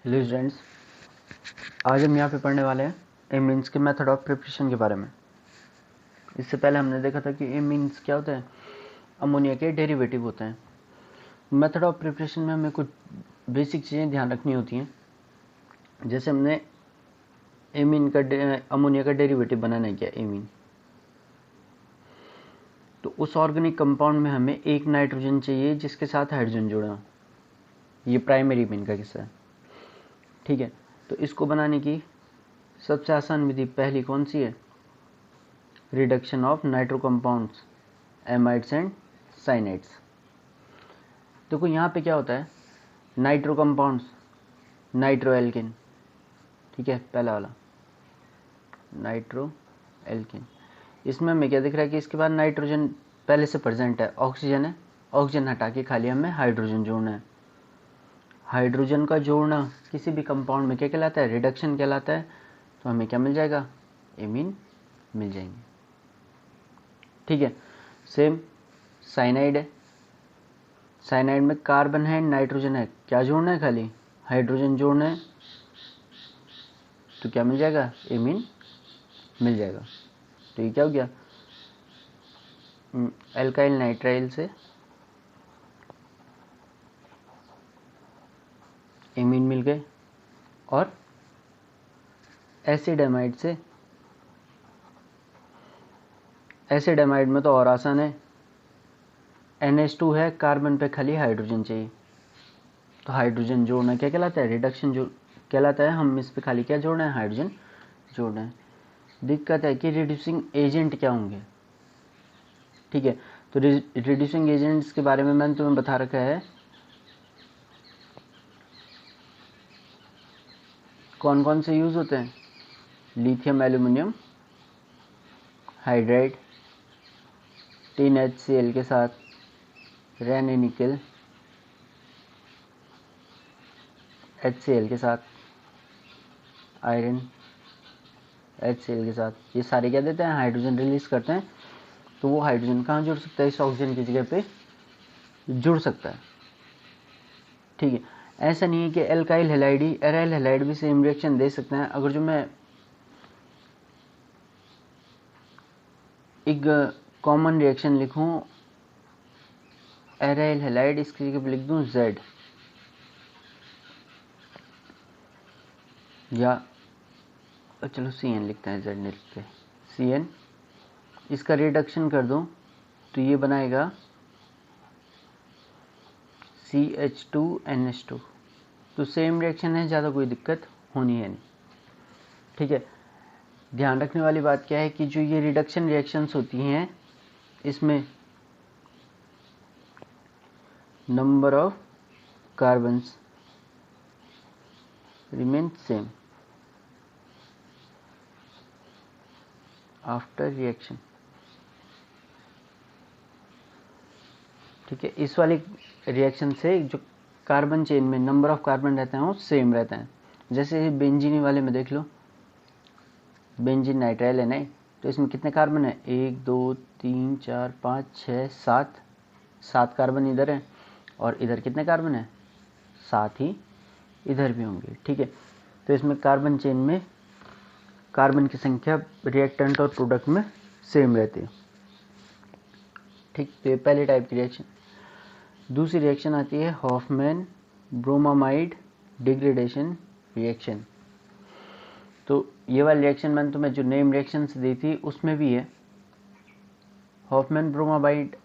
Hello students, आज हम यहाँ पे पढ़ने वाले हैं एमीन्स के मेथड ऑफ प्रिपरेशन के बारे में। इससे पहले हमने देखा था कि एमीन्स क्या होता है, अमोनिया के डेरिवेटिव होते हैं। मेथड ऑफ प्रिपरेशन में हमें कुछ बेसिक चीज़ें ध्यान रखनी होती हैं। जैसे हमने एमीन का अमोनिया का डेरिवेटिव बनाना किया एमीन, तो उस ऑर्गेनिक कंपाउंड में हमें एक नाइट्रोजन चाहिए जिसके साथ हाइड्रोजन जुड़ा हो। ये प्राइमरी एमीन का किस्सा है, ठीक है। तो इसको बनाने की सबसे आसान विधि पहली कौन सी है? Reduction of nitro compounds, amides and cyanides. देखो यहाँ पे क्या होता है, नाइट्रो कंपाउंड्स, नाइट्रो एल्किन, ठीक है, पहला वाला नाइट्रो एल्किन। इसमें हमें क्या दिख रहा है कि इसके बाद नाइट्रोजन पहले से प्रेजेंट है, ऑक्सीजन है, ऑक्सीजन हटा के खाली हमें हाइड्रोजन जोड़ना है। हाइड्रोजन का जोड़ना किसी भी कंपाउंड में क्या कहलाता है? रिडक्शन कहलाता है। तो हमें क्या मिल जाएगा? एमीन मिल जाएंगे, ठीक है। सेम साइनाइड है, साइनाइड में कार्बन है, नाइट्रोजन है, क्या जोड़ना है? खाली हाइड्रोजन जोड़ना है, तो क्या मिल जाएगा? एमीन मिल जाएगा। तो ये क्या हो गया? एल्काइल नाइट्राइल से एमीन मिल गए, और एसिड एमाइड से, एसिड एमाइड में तो और आसान है, NH2 है, कार्बन पे खाली हाइड्रोजन चाहिए, तो हाइड्रोजन जोड़ना क्या कहलाता है? रिडक्शन जो कहलाता है। हम इस पे खाली क्या जोड़ना है? हाइड्रोजन जोड़ना है। दिक्कत है कि रिड्यूसिंग एजेंट क्या होंगे, ठीक है। तो रिड्यूसिंग एजेंट्स के बारे में मैंने तुम्हें बता रखा है, कौन कौन से यूज होते हैं। Lithium aluminium hydride, tin HCl के साथ, रेन निकल HCl के साथ, आयरन HCl के साथ, ये सारे क्या देते हैं? हाइड्रोजन रिलीज करते हैं। तो वो हाइड्रोजन कहाँ जुड़ सकता है? इस ऑक्सीजन की जगह पे जुड़ सकता है, ठीक है। ऐसा नहीं है कि एल्काइल हैलाइड ही, एराइल हैलाइड भी सेम रिएक्शन दे सकते हैं। अगर जो मैं एक कॉमन रिएक्शन लिखूं एराइल हैलाइड, इसकी जगह पे लिख दूं Z, या चलो CN लिखते हैं, Z नहीं लिखते, CN, इसका रिडक्शन कर दूं तो ये बनाएगा CH2NH2। तो सेम रिएक्शन है, ज़्यादा कोई दिक्कत होनी है नहीं, ठीक है। ध्यान रखने वाली बात क्या है कि जो ये रिडक्शन रिएक्शंस होती हैं, इसमें number of carbons remain same after reaction, ठीक है। इस वाली रिएक्शन से जो कार्बन चेन में नंबर ऑफ कार्बन रहते हैं वो सेम रहते हैं। जैसे बेंजीन वाले में देख लो, बेंजीन नाइट्राइल है नहीं, तो इसमें कितने कार्बन है? 1 2 3 4 5 6 7, 7 कार्बन इधर है, और इधर कितने कार्बन है? 7 ही इधर भी होंगे, ठीक है। तो इसमें कार्बन चेन में कार्बन की संख्या रिएक्टेंट और प्रोडक्ट में सेम रहती है, ठीक। तो ये पहली टाइप की रिएक्शन। दूसरी रिएक्शन आती है हॉफमैन ब्रोमामाइड डिग्रेडेशन रिएक्शन। तो ये वाली रिएक्शन मैंने तुम्हें जो नेम रिएक्शंस दी थी उसमें भी है। हॉफमैन ब्रोमामाइड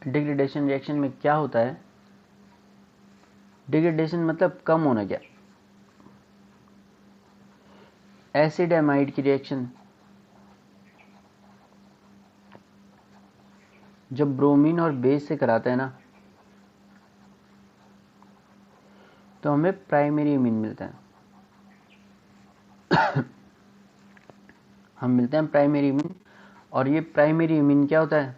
डिग्रेडेशन रिएक्शन में क्या होता है? डिग्रेडेशन मतलब कम होना, क्या? एसिड एमाइड की रिएक्शन, जब ब्रोमीन और बेस से कराते हैं ना, तो हमें प्राइमरी इमीन मिलता है। हम मिलते हैं प्राइमरी इमीन, और ये प्राइमरी इमीन क्या होता है?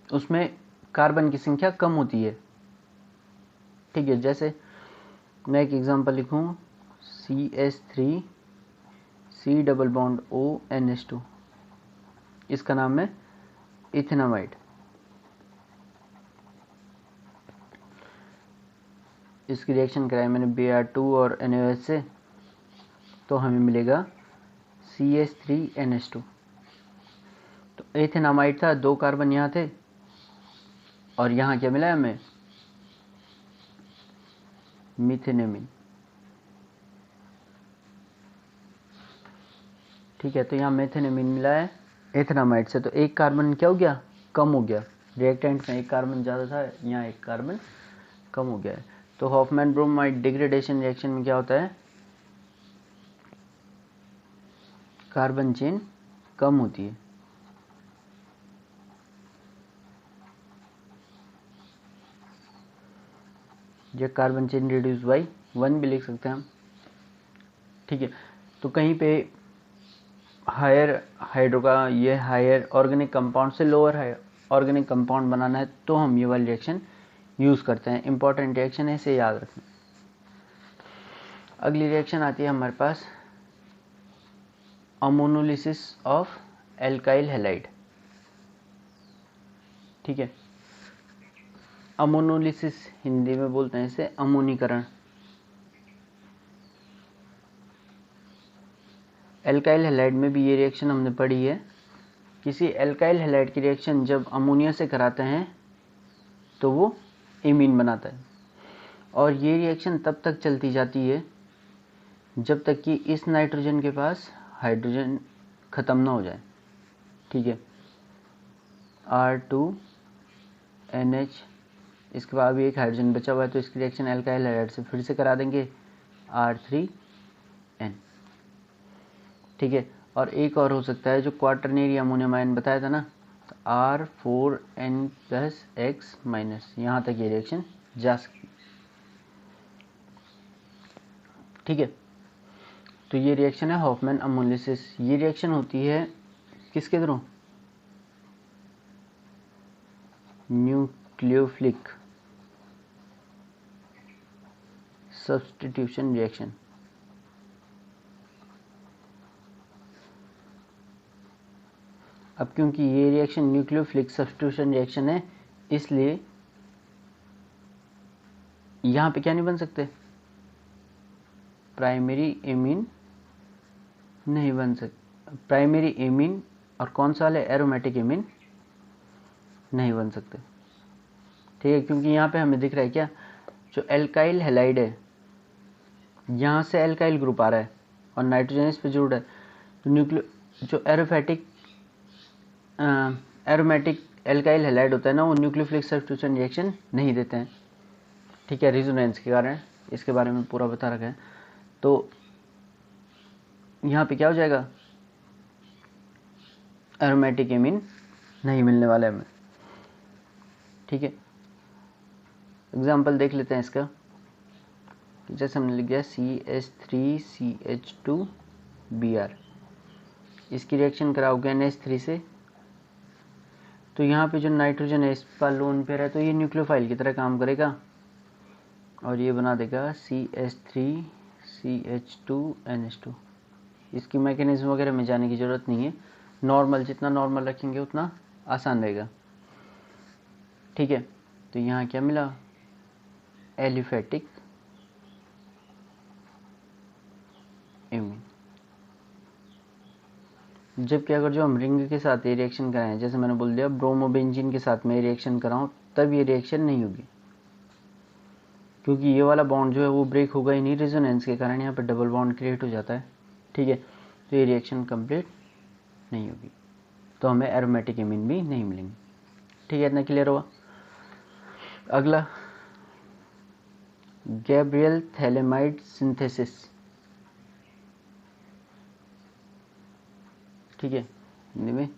उसमें कार्बन की संख्या कम होती है, ठीक है। जैसे मैं एक एग्जांपल लिखूं, CH3 C double bond ONH2, इसका नाम है इथेनामाइड। इसकी रिएक्शन कराई मैंने Br2 और NaOH से, तो हमें मिलेगा CH3NH2। तो एथेनामाइड था, 2 कार्बन यहाँ थे और यहाँ क्या मिला हमें, मिथेनेमिन। ठीक है, तो यहाँ मेथेनेमिन मिला है एथेनामाइड से, तो 1 कार्बन क्या हो गया, कम हो गया। रिएक्टेंट में 1 कार्बन ज़्यादा था, यहाँ 1 कार्बन कम हो गया है। तो हॉफमैन ब्रोमाइड डिग्रेडेशन रिएक्शन में क्या होता है, कार्बन चेन कम होती है। जो कार्बन चेन रिड्यूस बाई 1 भी लिख सकते हैं हम। ठीक है, तो कहीं पे हायर हाइड्रो का ये हायर ऑर्गेनिक कंपाउंड से लोअर हायर ऑर्गेनिक कंपाउंड बनाना है तो हम ये वाली रिएक्शन यूज़ करते हैं। इंपॉर्टेंट रिएक्शन है, इसे याद रखना। अगली रिएक्शन आती है हमारे पास अमोनोलिसिस ऑफ एल्काइल हैलाइड। ठीक है, अमोनोलिसिस हिंदी में बोलते हैं इसे अमोनीकरण। एल्काइल हैलाइड में भी ये रिएक्शन हमने पढ़ी है। किसी एल्काइल हैलाइड की रिएक्शन जब अमोनिया से कराते हैं तो वो एमीन बनाता है, और ये रिएक्शन तब तक चलती जाती है जब तक कि इस नाइट्रोजन के पास हाइड्रोजन ख़त्म ना हो जाए। ठीक है, R2NH, इसके बाद भी एक हाइड्रोजन बचा हुआ है तो इसकी रिएक्शन एल्काइल हैलाइड से फिर से करा देंगे, R3N। ठीक है, और एक और हो सकता है जो क्वाटरनरी अमोनियम आयन बताया था ना, तो R4N+X-, यहाँ तक ये रिएक्शन जा सकती है। ठीक है, तो ये रिएक्शन है हॉफमैन अमोनोलिसिस। ये रिएक्शन होती है किसके थ्रू, न्यूक्लियोफिलिक सब्स्टिट्यूशन रिएक्शन। अब क्योंकि ये रिएक्शन न्यूक्लियोफिलिक सब्स्टिट्यूशन रिएक्शन है, इसलिए यहाँ पे क्या नहीं बन सकते, प्राइमरी एमीन नहीं बन सकते। प्राइमरी एमीन और कौन सा वाले, एरोमेटिक एमीन नहीं बन सकते। ठीक है, क्योंकि यहाँ पे हमें दिख रहा है क्या, जो एल्काइल हैलाइड है यहाँ से एल्काइल ग्रुप आ रहा है और नाइट्रोजन इस पे जुड़ रहा है, तो जो एरोमेटिक एल्काइल हैलाइड होता है ना, वो न्यूक्लियोफिलिक सब्स्टिट्यूशन रिएक्शन नहीं देते हैं। ठीक है, रेजोनेंस के कारण, इसके बारे में पूरा बता रखा है। तो यहाँ पे क्या हो जाएगा, एरोमेटिक एमीन नहीं मिलने वाला है हमें। ठीक है, एग्जाम्पल देख लेते हैं इसका। जैसे हमने लिख दिया CH3CH2Br, इसकी रिएक्शन कराओगे NH3 से, तो यहाँ पे जो नाइट्रोजन है इस पर लोन पेयर है तो ये न्यूक्लियोफाइल की तरह काम करेगा और ये बना देगा CH3CH2NH2। इसकी मैकेनिज्म वगैरह में जाने की ज़रूरत नहीं है, नॉर्मल जितना नॉर्मल रखेंगे उतना आसान रहेगा। ठीक है, तो यहाँ क्या मिला, एलिफेटिक एमीन। जबकि अगर जो हम रिंग के साथ ये रिएक्शन कराएं, जैसे मैंने बोल दिया ब्रोमोबेंजीन के साथ मैं रिएक्शन कराऊं, तब ये रिएक्शन नहीं होगी, क्योंकि ये वाला बॉन्ड जो है वो ब्रेक होगा ही नहीं, रेजोनेंस के कारण यहाँ पे डबल बॉन्ड क्रिएट हो जाता है। ठीक है, तो ये रिएक्शन कंप्लीट नहीं होगी, तो हमें एरोमेटिक एमीन भी नहीं मिलेंगे। ठीक है, इतना क्लियर हुआ। अगला, गैब्रियल थैलेमाइड सिंथेसिस। ठीक है, हिंदी में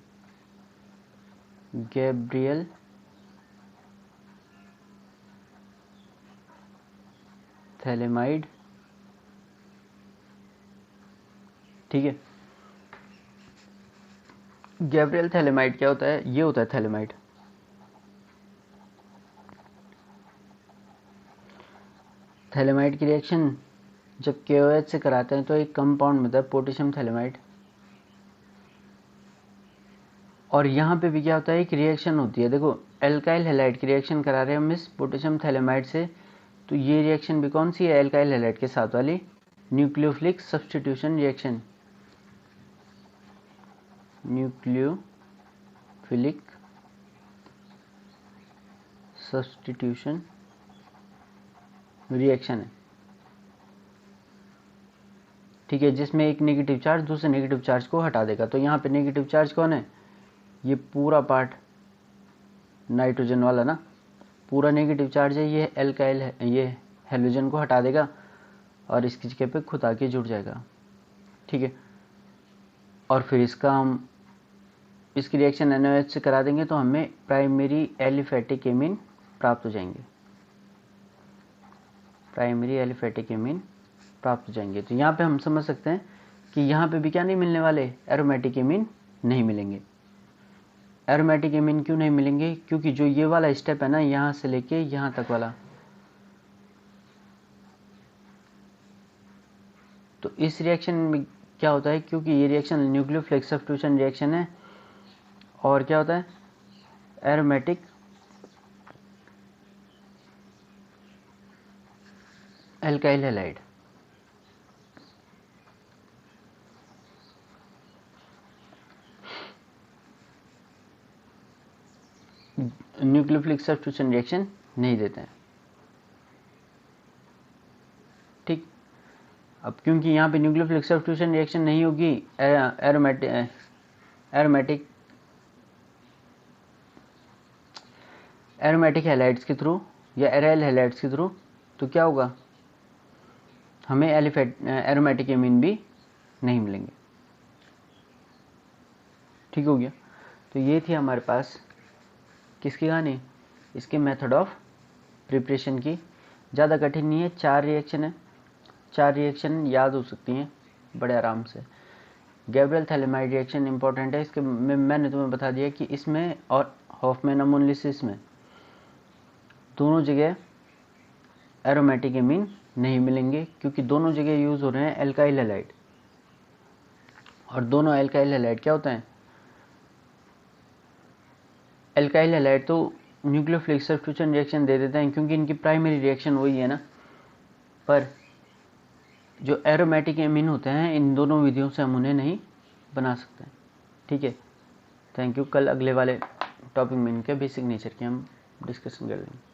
गैब्रियल थैलेमाइड। ठीक है, गैब्रियल थैलेमाइड क्या होता है, ये होता है थैलेमाइड। थैलेमाइड की रिएक्शन जब KOH से कराते हैं तो एक कंपाउंड मिलता है पोटेशियम थैलेमाइड, और यहाँ पे भी क्या होता है, एक रिएक्शन होती है। देखो, एल्काइल हैलाइड की रिएक्शन करा रहे हैं हम इस पोटेशियम थैलेमाइड से, तो ये रिएक्शन भी कौन सी है, एल्काइल हैलाइड के साथ वाली nucleophilic substitution reaction, nucleophilic substitution reaction है, ठीक है, जिसमें एक नेगेटिव चार्ज दूसरे नेगेटिव चार्ज को हटा देगा। तो यहाँ पे नेगेटिव चार्ज कौन है, ये पूरा पार्ट नाइट्रोजन वाला ना, पूरा नेगेटिव चार्ज है, ये एल्काइल है, ये हेलोजन को हटा देगा और इसकी जगह पे खुद आके जुड़ जाएगा, ठीक है। और फिर इसकी रिएक्शन NaOH से करा देंगे तो हमें प्राइमरी एलिफेटिक एमीन प्राप्त हो जाएंगे, प्राइमरी एलिफेटिक एमीन प्राप्त हो जाएंगे। तो यहाँ पे हम समझ सकते हैं कि यहाँ पे भी क्या नहीं मिलने वाले, एरोमेटिक एमीन नहीं मिलेंगे। एरोमेटिक एमीन क्यों नहीं मिलेंगे, क्योंकि जो ये वाला स्टेप है ना, यहाँ से लेके यहाँ तक वाला, तो इस रिएक्शन में क्या होता है, क्योंकि ये रिएक्शन न्यूक्लियोफिलिक सब्स्टिट्यूशन रिएक्शन है, और क्या होता है, aromatic alkyl halide, nucleophilic substitution reaction नहीं देते हैं, ठीक। अब क्योंकि यहाँ पे न्यूक्लियोफिलिक सब्स्टिट्यूशन रिएक्शन नहीं होगी एरोमेटिक हैलाइड्स के थ्रू या एराइल हैलाइड्स के थ्रू, तो क्या होगा, हमें एरोमेटिक एमीन भी नहीं मिलेंगे, ठीक हो गया। तो ये थी हमारे पास किसकी कहानी, इसके मेथड ऑफ प्रिपरेशन की। ज़्यादा कठिन नहीं है, 4 रिएक्शन है, 4 रिएक्शन याद हो सकती हैं बड़े आराम से। गैब्रियल थैलेमाइड रिएक्शन इंपॉर्टेंट है, इसके मैंने तुम्हें बता दिया कि इसमें और हॉफमैन अमोनिलिसिस में दोनों जगह एरोमेटिक एमीन नहीं मिलेंगे, क्योंकि दोनों जगह यूज़ हो रहे हैं एल्काइल हैलाइड, और दोनों एल्काइल हैलाइड क्या होता है, एल्काइल हैलाइड तो न्यूक्लियोफिलिक सब्स्टिट्यूशन रिएक्शन दे देते हैं क्योंकि इनकी प्राइमरी रिएक्शन वही है ना, पर जो एरोमेटिक एमीन होते हैं इन दोनों विधियों से हम उन्हें नहीं बना सकते, ठीक है। Thank you. कल अगले वाले टॉपिक में इनके बेसिक नेचर की हम डिस्कशन कर लेंगे।